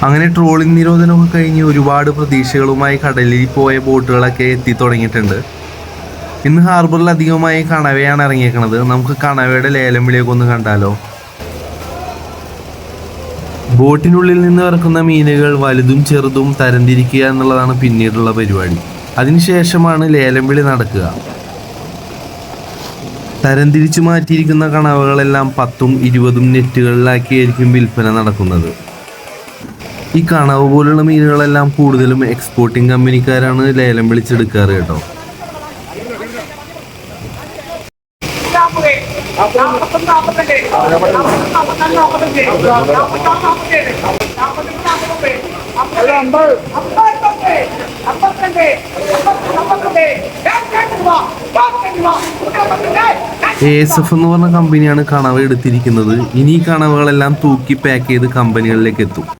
അങ്ങനെ ട്രോളിംഗ് നിരോധനമൊക്കെ കഴിഞ്ഞ് ഒരുപാട് പ്രതീക്ഷകളുമായി കടലിൽ പോയ ബോട്ടുകളൊക്കെ എത്തി തുടങ്ങിയിട്ടുണ്ട്. ഇന്ന് ഹാർബറിൽ അധികമായി കണവയാണ് ഇറങ്ങിയേക്കണത്. നമുക്ക് കണവയുടെ ലേലം വിളിയൊക്കെ ഒന്ന് കണ്ടാലോ. ബോട്ടിനുള്ളിൽ നിന്ന് ഇറക്കുന്ന മീനുകൾ വലുതും ചെറുതും തരംതിരിക്കുക എന്നുള്ളതാണ് പിന്നീടുള്ള പരിപാടി. അതിനുശേഷമാണ് ലേലം വിളി നടക്കുക. തരംതിരിച്ചു മാറ്റിയിരിക്കുന്ന കണവകളെല്ലാം 10ഉം 20ഉം നെറ്റുകളിലാക്കിയായിരിക്കും വിൽപ്പന നടക്കുന്നത്. ഈ കണവ് പോലുള്ള മീനുകളെല്ലാം കൂടുതലും എക്സ്പോർട്ടിംഗ് കമ്പനിക്കാരാണ് ലേലം വിളിച്ചെടുക്കാറ് കേട്ടോ. ASF എന്ന് പറഞ്ഞ കമ്പനിയാണ് കണവ എടുത്തിരിക്കുന്നത്. ഇനി ഈ കണവകളെല്ലാം തൂക്കി പാക്ക് ചെയ്ത് കമ്പനികളിലേക്ക് എത്തും.